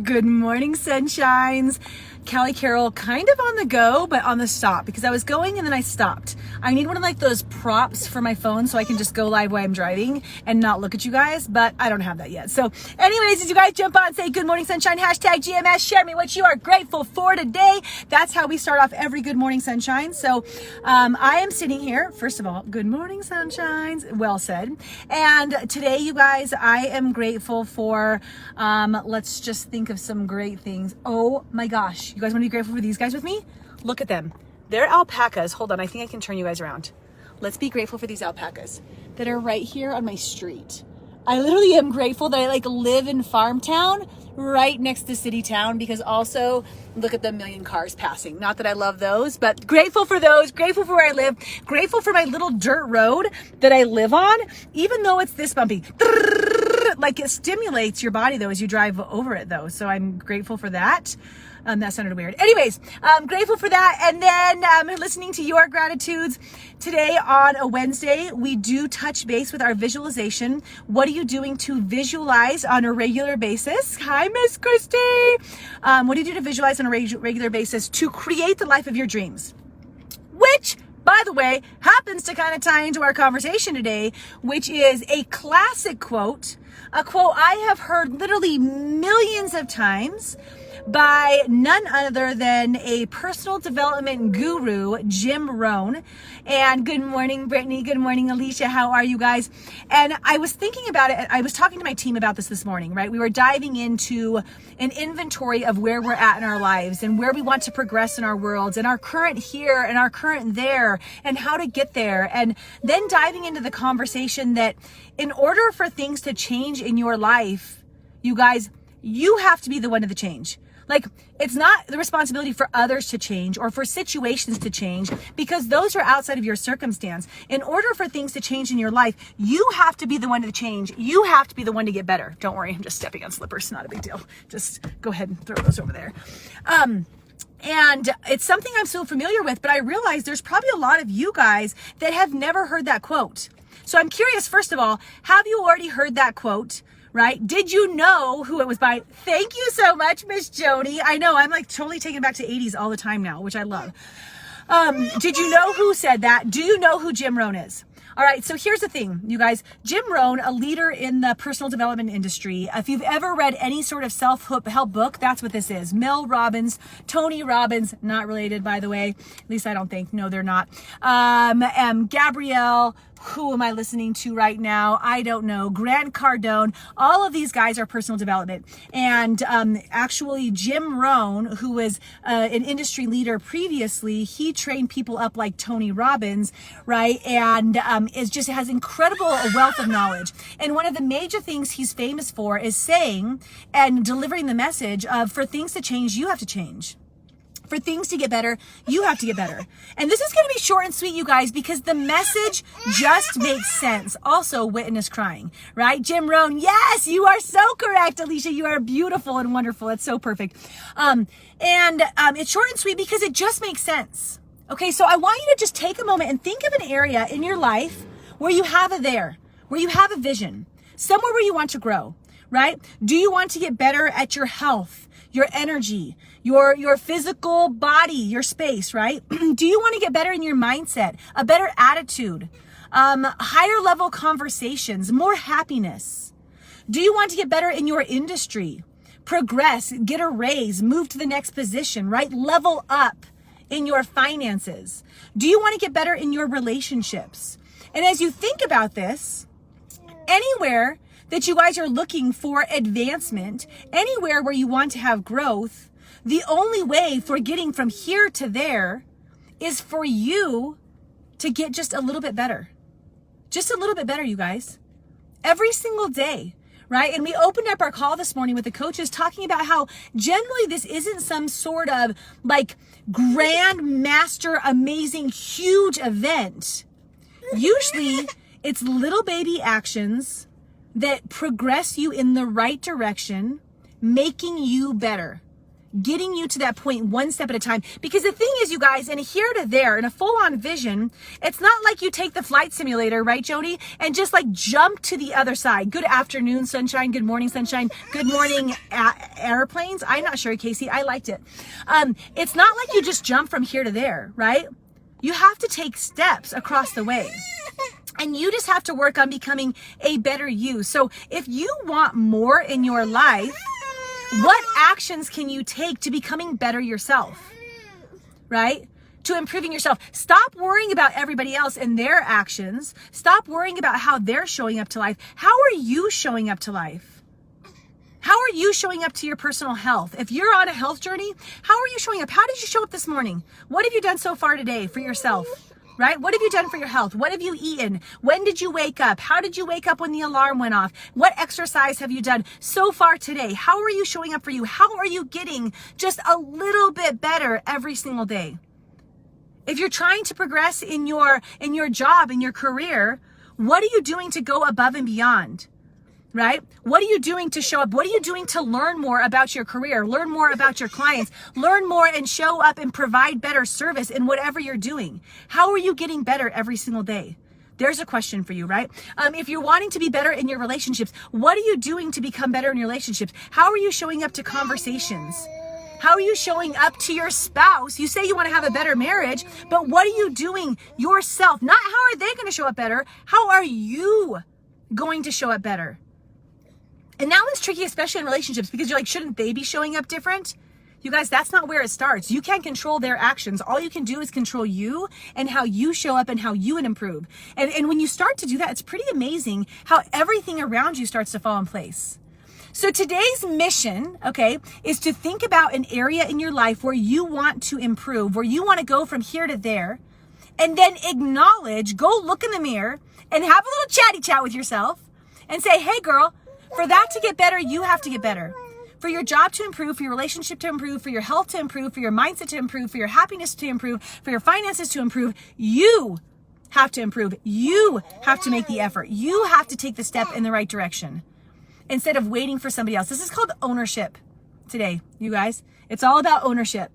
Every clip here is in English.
Good morning, sunshines. Callie Carroll, kind of on the go, but on the stop because I was going and then I stopped. I need one of like those props for my phone so I can just go live while I'm driving and not look at you guys, but I don't have that yet. So anyways, as you guys jump on, say good morning, sunshine, hashtag GMS, share me what you are grateful for today. That's how we start off every good morning, sunshine. So I am sitting here, first of all, good morning, sunshines, well said. And today, you guys, I am grateful for, let's just think of some great things. Oh my gosh. You guys want to be grateful for these guys with me? Look at them. They're alpacas. Hold on. I think I can turn you guys around. Let's be grateful for these alpacas that are right here on my street. I literally am grateful that I live in farm town right next to city town because also look at the million cars passing. Not that I love those, but grateful for those, grateful for where I live, grateful for my little dirt road that I live on, even though it's this bumpy. Like it stimulates your body though as you drive over it though. So I'm grateful for that. That sounded weird. Anyways, I'm grateful for that. And then listening to your gratitudes today on a Wednesday, we do touch base with our visualization. What are you doing to visualize on a regular basis? Hi, Miss Christy. What do you do to visualize on a regular basis to create the life of your dreams? Which, by the way, happens to kind of tie into our conversation today, which is a classic quote, a quote I have heard literally millions of times by none other than a personal development guru, Jim Rohn. And good morning, Brittany. Good morning, Alicia. How are you guys? And I was thinking about it. I was talking to my team about this morning, right? We were diving into an inventory of where we're at in our lives and where we want to progress in our worlds and our current here and our current there and how to get there. And then diving into the conversation that in order for things to change in your life, you guys, you have to be the one to the change. Like, it's not the responsibility for others to change or for situations to change because those are outside of your circumstance. In order for things to change in your life, you have to be the one to change. You have to be the one to get better. Don't worry, I'm just stepping on slippers. Not a big deal. Just go ahead and throw those over there. And it's something I'm so familiar with, but I realize there's probably a lot of you guys that have never heard that quote. So I'm curious, first of all, have you already heard that quote? Right? Did you know who it was by? Thank you so much, Miss Jody. I know I'm like totally taken back to 80s all the time now, which I love. Did you know who said that? Do you know who Jim Rohn is? All right, so here's the thing, you guys. Jim Rohn, a leader in the personal development industry. If you've ever read any sort of self-help book, that's what this is. Mel Robbins, Tony Robbins, not related, by the way. At least I don't think. No, they're not. Gabrielle, who am I listening to right now? I don't know. Grant Cardone. All of these guys are personal development. And actually, Jim Rohn, who was an industry leader previously, he trained people up like Tony Robbins, right? And has incredible wealth of knowledge. And one of the major things he's famous for is saying and delivering the message of for things to change, you have to change. For things to get better, you have to get better. And this is going to be short and sweet, you guys, because the message just makes sense. Also, witness crying, right? Jim Rohn, yes, you are so correct, Alicia. You are beautiful and wonderful. It's so perfect. It's short and sweet because it just makes sense. Okay, so I want you to just take a moment and think of an area in your life where you have where you have a vision, somewhere where you want to grow, right? Do you want to get better at your health, your energy, your physical body, your space, right? Do you want to get better in your mindset, a better attitude, higher level conversations, more happiness? Do you want to get better in your industry, progress, get a raise, move to the next position, right? Level up in your finances. Do you want to get better in your relationships? And as you think about this, anywhere that you guys are looking for advancement, anywhere where you want to have growth, the only way for getting from here to there is for you to get just a little bit better. Just a little bit better, you guys. Every single day, right? And we opened up our call this morning with the coaches talking about how generally this isn't some sort of like grand master, amazing, huge event. Usually it's little baby actions that progress you in the right direction, making you better. getting you to that point one step at a time. Because the thing is, you guys, in a here to there, in a full-on vision, it's not like you take the flight simulator, right, Jody, and just like jump to the other side. Good afternoon, sunshine. Good morning, sunshine. Good morning, airplanes. I'm not sure, Casey. I liked it. It's not like you just jump from here to there, right? You have to take steps across the way. And you just have to work on becoming a better you. So if you want more in your life, what actions can you take to becoming better yourself, right? To improving yourself. Stop worrying about everybody else and their actions. Stop worrying about how they're showing up to life. How are you showing up to life? How are you showing up to your personal health? If you're on a health journey, how are you showing up? How did you show up this morning? What have you done so far today for yourself? Right? What have you done for your health? What have you eaten? When did you wake up? How did you wake up when the alarm went off? What exercise have you done so far today? How are you showing up for you? How are you getting just a little bit better every single day? If you're trying to progress in your job, in your career, what are you doing to go above and beyond? Right? What are you doing to show up? What are you doing to learn more about your career? Learn more about your clients. Learn more and show up and provide better service in whatever you're doing. How are you getting better every single day? There's a question for you, right? If you're wanting to be better in your relationships, what are you doing to become better in your relationships? How are you showing up to conversations? How are you showing up to your spouse? You say you want to have a better marriage, but what are you doing yourself? Not how are they going to show up better? How are you going to show up better? And that one's tricky, especially in relationships, because you're like, shouldn't they be showing up different? You guys, that's not where it starts. You can't control their actions. All you can do is control you and how you show up and how you would improve. And when you start to do that, it's pretty amazing how everything around you starts to fall in place. So today's mission, okay, is to think about an area in your life where you want to improve, where you want to go from here to there, and then acknowledge, go look in the mirror and have a little chatty chat with yourself and say, hey girl, for that to get better, you have to get better. For your job to improve, for your relationship to improve, for your health to improve, for your mindset to improve, for your happiness to improve, for your finances to improve, you have to improve. You have to make the effort. You have to take the step in the right direction instead of waiting for somebody else. This is called ownership today, you guys. It's all about ownership.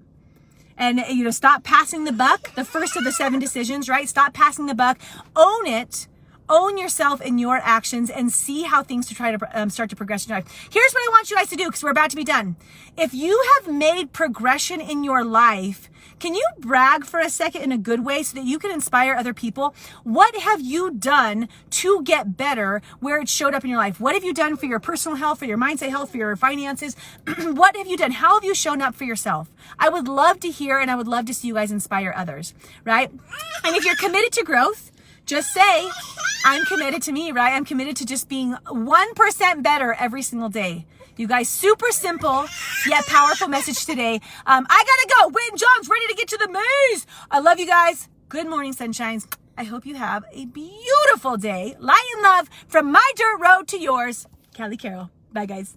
And, stop passing the buck, the first of the 7 decisions, right? Stop passing the buck. Own it. Own yourself and your actions and see how things to try to start to progress in your life. Here's what I want you guys to do because we're about to be done. If you have made progression in your life, can you brag for a second in a good way so that you can inspire other people? What have you done to get better where it showed up in your life? What have you done for your personal health, for your mindset health, for your finances? What have you done? How have you shown up for yourself? I would love to hear and I would love to see you guys inspire others, right? And if you're committed to growth, just say, I'm committed to me, right? I'm committed to just being 1% better every single day. You guys, super simple yet powerful message today. I gotta go. Wynn John's ready to get to the maze. I love you guys. Good morning, sunshines. I hope you have a beautiful day. Light and love from my dirt road to yours. Callie Carroll. Bye, guys.